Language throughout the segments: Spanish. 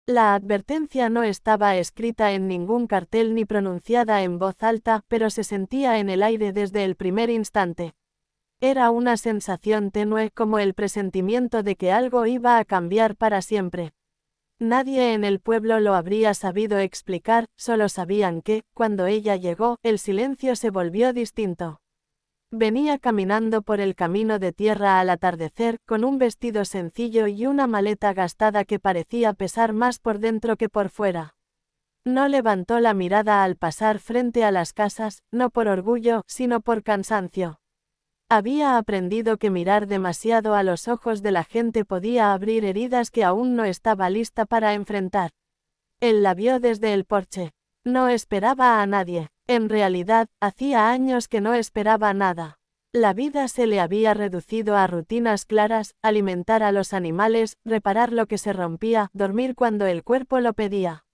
La advertencia no estaba escrita en ningún cartel ni pronunciada en voz alta, pero se sentía en el aire desde el primer instante. Era una sensación tenue, como el presentimiento de que algo iba a cambiar para siempre. Nadie en el pueblo lo habría sabido explicar, solo sabían que, cuando ella llegó, el silencio se volvió distinto. Venía caminando por el camino de tierra al atardecer, con un vestido sencillo y una maleta gastada que parecía pesar más por dentro que por fuera. No levantó la mirada al pasar frente a las casas, no por orgullo, sino por cansancio. Había aprendido que mirar demasiado a los ojos de la gente podía abrir heridas que aún no estaba lista para enfrentar. Él la vio desde el porche. No esperaba a nadie. En realidad, hacía años que no esperaba nada. La vida se le había reducido a rutinas claras: alimentar a los animales, reparar lo que se rompía, dormir cuando el cuerpo lo pedía.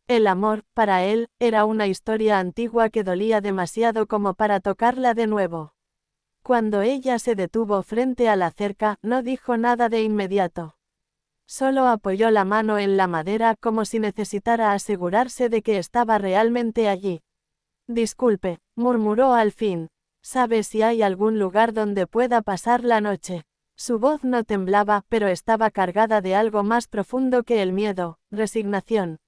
El amor, para él, era una historia antigua que dolía demasiado como para tocarla de nuevo. Cuando ella se detuvo frente a la cerca, no dijo nada de inmediato. Solo apoyó la mano en la madera como si necesitara asegurarse de que estaba realmente allí. Disculpe, murmuró al fin. ¿Sabe si hay algún lugar donde pueda pasar la noche? Su voz no temblaba, pero estaba cargada de algo más profundo que el miedo: resignación.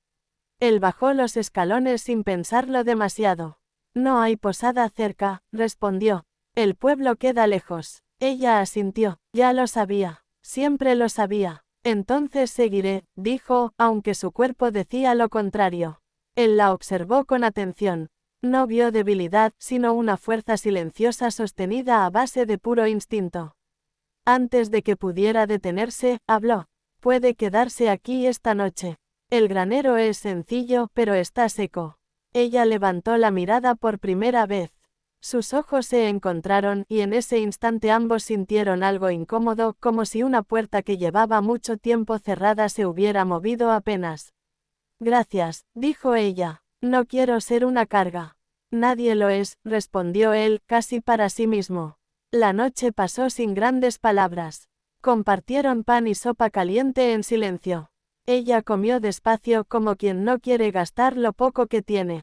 Él bajó los escalones sin pensarlo demasiado. No hay posada cerca, respondió. El pueblo queda lejos. Ella asintió. Ya lo sabía. Siempre lo sabía. Entonces seguiré, dijo, aunque su cuerpo decía lo contrario. Él la observó con atención. No vio debilidad, sino una fuerza silenciosa sostenida a base de puro instinto. Antes de que pudiera detenerse, habló. Puede quedarse aquí esta noche. El granero es sencillo, pero está seco. Ella levantó la mirada por primera vez. Sus ojos se encontraron, y en ese instante ambos sintieron algo incómodo, como si una puerta que llevaba mucho tiempo cerrada se hubiera movido apenas. Gracias, dijo ella. No quiero ser una carga. Nadie lo es, respondió él, casi para sí mismo. La noche pasó sin grandes palabras. Compartieron pan y sopa caliente en silencio. Ella comió despacio, como quien no quiere gastar lo poco que tiene.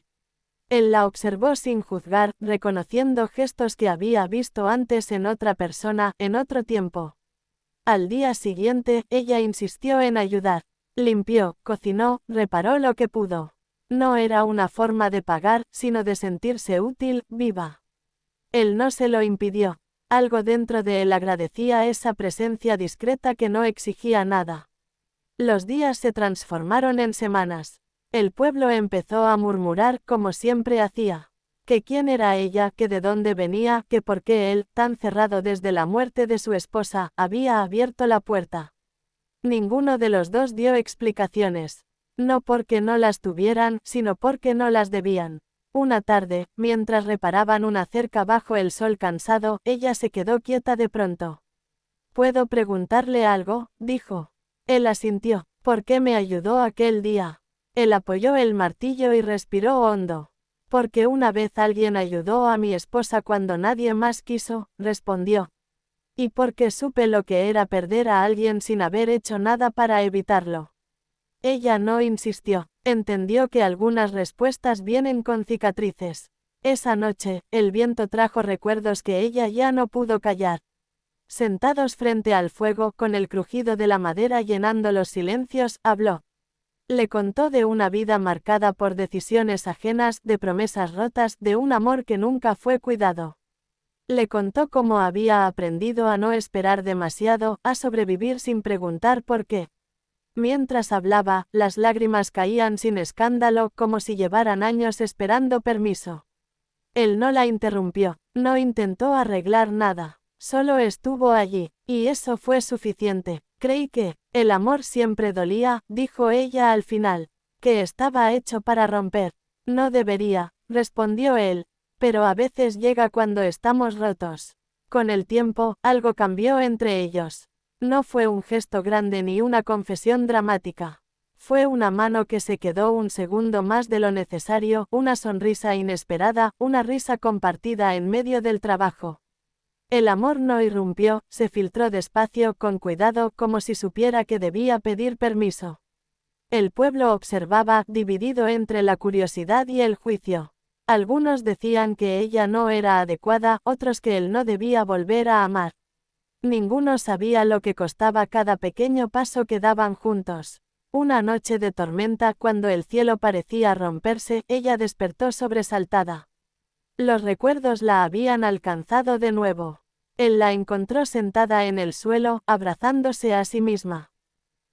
Él la observó sin juzgar, reconociendo gestos que había visto antes en otra persona, en otro tiempo. Al día siguiente, ella insistió en ayudar. Limpió, cocinó, reparó lo que pudo. No era una forma de pagar, sino de sentirse útil, viva. Él no se lo impidió. Algo dentro de él agradecía esa presencia discreta que no exigía nada. Los días se transformaron en semanas. El pueblo empezó a murmurar, como siempre hacía. Que quién era ella, que de dónde venía, que por qué él, tan cerrado desde la muerte de su esposa, había abierto la puerta. Ninguno de los dos dio explicaciones. No porque no las tuvieran, sino porque no las debían. Una tarde, mientras reparaban una cerca bajo el sol cansado, ella se quedó quieta de pronto. ¿Puedo preguntarle algo?, dijo. Él asintió. ¿Por qué me ayudó aquel día? Él apoyó el martillo y respiró hondo. Porque una vez alguien ayudó a mi esposa cuando nadie más quiso, respondió. Y porque supe lo que era perder a alguien sin haber hecho nada para evitarlo. Ella no insistió. Entendió que algunas respuestas vienen con cicatrices. Esa noche, el viento trajo recuerdos que ella ya no pudo callar. Sentados frente al fuego, con el crujido de la madera llenando los silencios, habló. Le contó de una vida marcada por decisiones ajenas, de promesas rotas, de un amor que nunca fue cuidado. Le contó cómo había aprendido a no esperar demasiado, a sobrevivir sin preguntar por qué. Mientras hablaba, las lágrimas caían sin escándalo, como si llevaran años esperando permiso. Él no la interrumpió, no intentó arreglar nada, solo estuvo allí, y eso fue suficiente. Creí que, el amor siempre dolía, dijo ella al final, que estaba hecho para romper. No debería, respondió él, pero a veces llega cuando estamos rotos. Con el tiempo, algo cambió entre ellos. No fue un gesto grande ni una confesión dramática. Fue una mano que se quedó un segundo más de lo necesario, una sonrisa inesperada, una risa compartida en medio del trabajo. El amor no irrumpió, se filtró despacio, con cuidado, como si supiera que debía pedir permiso. El pueblo observaba, dividido entre la curiosidad y el juicio. Algunos decían que ella no era adecuada, otros que él no debía volver a amar. Ninguno sabía lo que costaba cada pequeño paso que daban juntos. Una noche de tormenta, cuando el cielo parecía romperse, ella despertó sobresaltada. Los recuerdos la habían alcanzado de nuevo. Él la encontró sentada en el suelo, abrazándose a sí misma.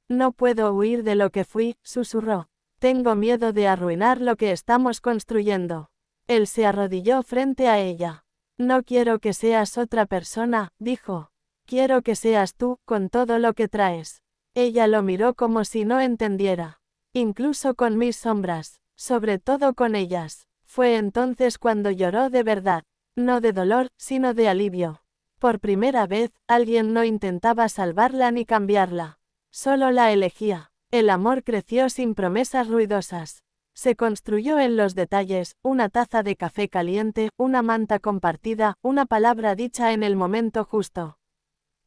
No puedo huir de lo que fui, susurró. Tengo miedo de arruinar lo que estamos construyendo. Él se arrodilló frente a ella. No quiero que seas otra persona, dijo. Quiero que seas tú, con todo lo que traes. Ella lo miró como si no entendiera. Incluso con mis sombras, sobre todo con ellas. Fue entonces cuando lloró de verdad. No de dolor, sino de alivio. Por primera vez, alguien no intentaba salvarla ni cambiarla. Solo la elegía. El amor creció sin promesas ruidosas. Se construyó en los detalles, una taza de café caliente, una manta compartida, una palabra dicha en el momento justo.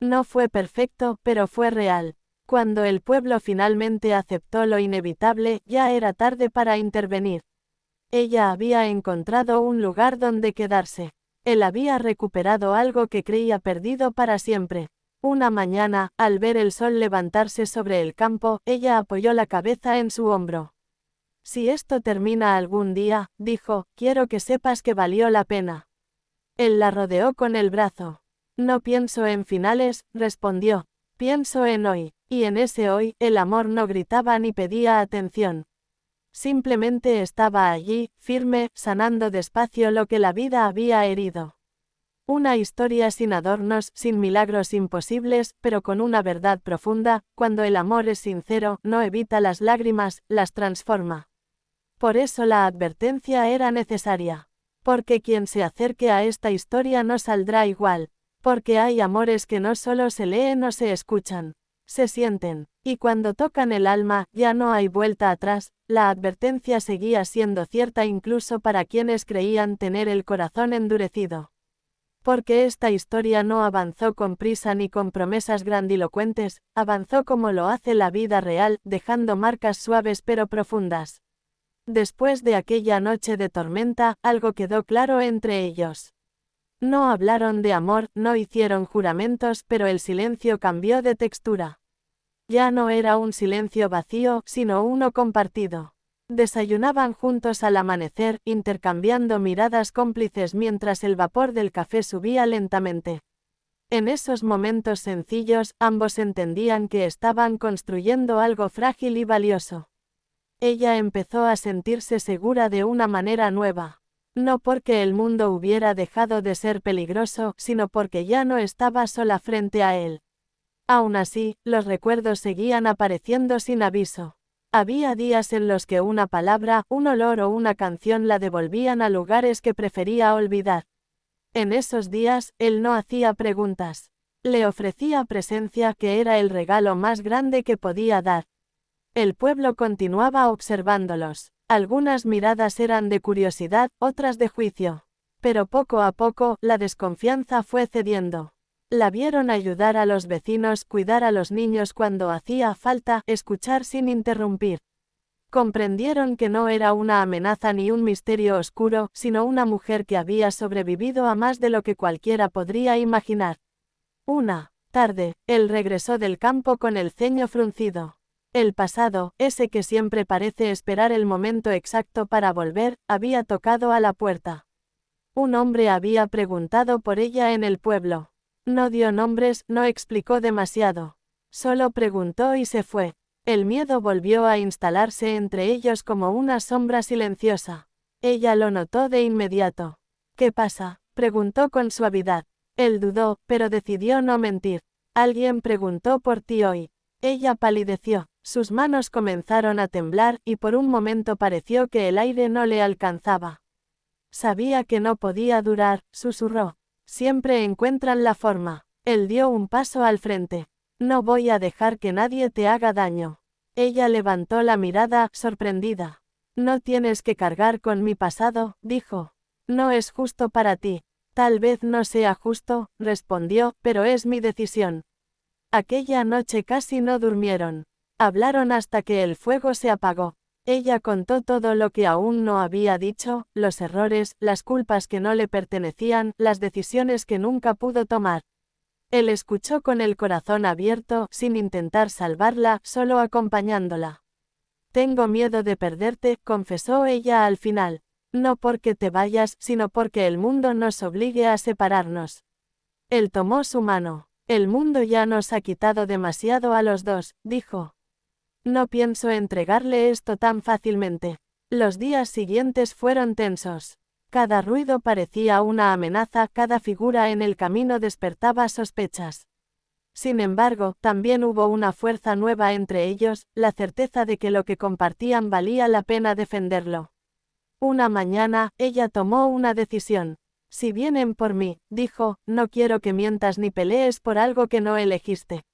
No fue perfecto, pero fue real. Cuando el pueblo finalmente aceptó lo inevitable, ya era tarde para intervenir. Ella había encontrado un lugar donde quedarse. Él había recuperado algo que creía perdido para siempre. Una mañana, al ver el sol levantarse sobre el campo, ella apoyó la cabeza en su hombro. Si esto termina algún día, dijo, quiero que sepas que valió la pena. Él la rodeó con el brazo. No pienso en finales, respondió. Pienso en hoy. Y en ese hoy, el amor no gritaba ni pedía atención. Simplemente estaba allí, firme, sanando despacio lo que la vida había herido. Una historia sin adornos, sin milagros imposibles, pero con una verdad profunda. Cuando el amor es sincero, no evita las lágrimas, las transforma. Por eso la advertencia era necesaria. Porque quien se acerque a esta historia no saldrá igual. Porque hay amores que no solo se leen o se escuchan, se sienten. Y cuando tocan el alma, ya no hay vuelta atrás. La advertencia seguía siendo cierta incluso para quienes creían tener el corazón endurecido. Porque esta historia no avanzó con prisa ni con promesas grandilocuentes, avanzó como lo hace la vida real, dejando marcas suaves pero profundas. Después de aquella noche de tormenta, algo quedó claro entre ellos. No hablaron de amor, no hicieron juramentos, pero el silencio cambió de textura. Ya no era un silencio vacío, sino uno compartido. Desayunaban juntos al amanecer, intercambiando miradas cómplices mientras el vapor del café subía lentamente. En esos momentos sencillos, ambos entendían que estaban construyendo algo frágil y valioso. Ella empezó a sentirse segura de una manera nueva. No porque el mundo hubiera dejado de ser peligroso, sino porque ya no estaba sola frente a él. Aún así, los recuerdos seguían apareciendo sin aviso. Había días en los que una palabra, un olor o una canción la devolvían a lugares que prefería olvidar. En esos días, él no hacía preguntas. Le ofrecía presencia, que era el regalo más grande que podía dar. El pueblo continuaba observándolos. Algunas miradas eran de curiosidad, otras de juicio. Pero poco a poco, la desconfianza fue cediendo. La vieron ayudar a los vecinos, cuidar a los niños cuando hacía falta, escuchar sin interrumpir. Comprendieron que no era una amenaza ni un misterio oscuro, sino una mujer que había sobrevivido a más de lo que cualquiera podría imaginar. Una tarde, él regresó del campo con el ceño fruncido. El pasado, ese que siempre parece esperar el momento exacto para volver, había tocado a la puerta. Un hombre había preguntado por ella en el pueblo. No dio nombres, no explicó demasiado. Solo preguntó y se fue. El miedo volvió a instalarse entre ellos como una sombra silenciosa. Ella lo notó de inmediato. ¿Qué pasa?, preguntó con suavidad. Él dudó, pero decidió no mentir. Alguien preguntó por ti hoy. Ella palideció. Sus manos comenzaron a temblar, y por un momento pareció que el aire no le alcanzaba. Sabía que no podía durar, susurró. Siempre encuentran la forma. Él dio un paso al frente. No voy a dejar que nadie te haga daño. Ella levantó la mirada, sorprendida. No tienes que cargar con mi pasado, dijo. No es justo para ti. Tal vez no sea justo, respondió, pero es mi decisión. Aquella noche casi no durmieron. Hablaron hasta que el fuego se apagó. Ella contó todo lo que aún no había dicho, los errores, las culpas que no le pertenecían, las decisiones que nunca pudo tomar. Él escuchó con el corazón abierto, sin intentar salvarla, solo acompañándola. Tengo miedo de perderte, confesó ella al final. No porque te vayas, sino porque el mundo nos obligue a separarnos. Él tomó su mano. El mundo ya nos ha quitado demasiado a los dos, dijo. No pienso entregarle esto tan fácilmente. Los días siguientes fueron tensos. Cada ruido parecía una amenaza, cada figura en el camino despertaba sospechas. Sin embargo, también hubo una fuerza nueva entre ellos, la certeza de que lo que compartían valía la pena defenderlo. Una mañana, ella tomó una decisión. Si vienen por mí, dijo, no quiero que mientas ni pelees por algo que no elegiste.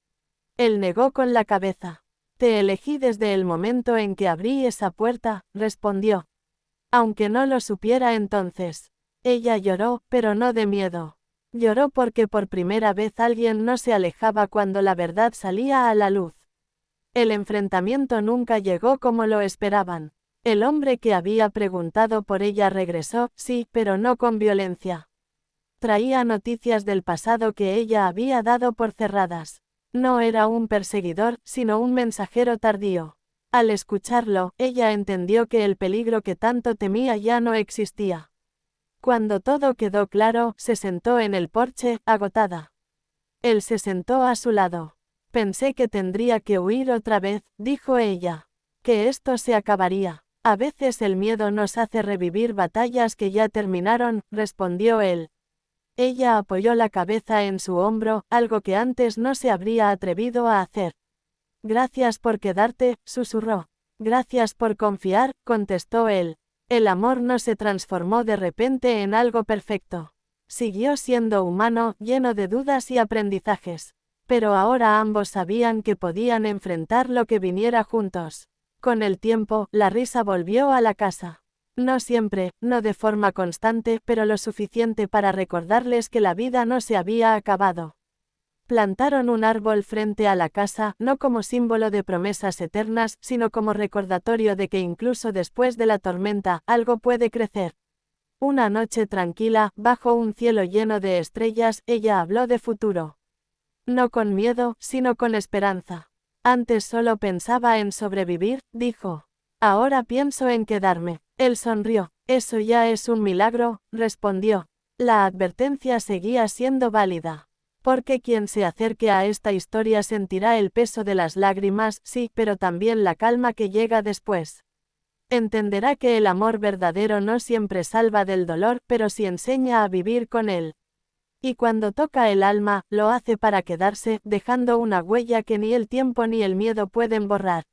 Él negó con la cabeza. Te elegí desde el momento en que abrí esa puerta, respondió. Aunque no lo supiera entonces. Ella lloró, pero no de miedo. Lloró porque por primera vez alguien no se alejaba cuando la verdad salía a la luz. El enfrentamiento nunca llegó como lo esperaban. El hombre que había preguntado por ella regresó, sí, pero no con violencia. Traía noticias del pasado que ella había dado por cerradas. No era un perseguidor, sino un mensajero tardío. Al escucharlo, ella entendió que el peligro que tanto temía ya no existía. Cuando todo quedó claro, se sentó en el porche, agotada. Él se sentó a su lado. Pensé que tendría que huir otra vez, dijo ella. Que esto se acabaría. A veces el miedo nos hace revivir batallas que ya terminaron, respondió él. Ella apoyó la cabeza en su hombro, algo que antes no se habría atrevido a hacer. Gracias por quedarte, susurró. Gracias por confiar, contestó él. El amor no se transformó de repente en algo perfecto. Siguió siendo humano, lleno de dudas y aprendizajes. Pero ahora ambos sabían que podían enfrentar lo que viniera juntos. Con el tiempo, la risa volvió a la casa. No siempre, no de forma constante, pero lo suficiente para recordarles que la vida no se había acabado. Plantaron un árbol frente a la casa, no como símbolo de promesas eternas, sino como recordatorio de que incluso después de la tormenta, algo puede crecer. Una noche tranquila, bajo un cielo lleno de estrellas, ella habló de futuro. No con miedo, sino con esperanza. Antes solo pensaba en sobrevivir, dijo. Ahora pienso en quedarme. Él sonrió. Eso ya es un milagro, respondió. La advertencia seguía siendo válida. Porque quien se acerque a esta historia sentirá el peso de las lágrimas, sí, pero también la calma que llega después. Entenderá que el amor verdadero no siempre salva del dolor, pero sí enseña a vivir con él. Y cuando toca el alma, lo hace para quedarse, dejando una huella que ni el tiempo ni el miedo pueden borrar.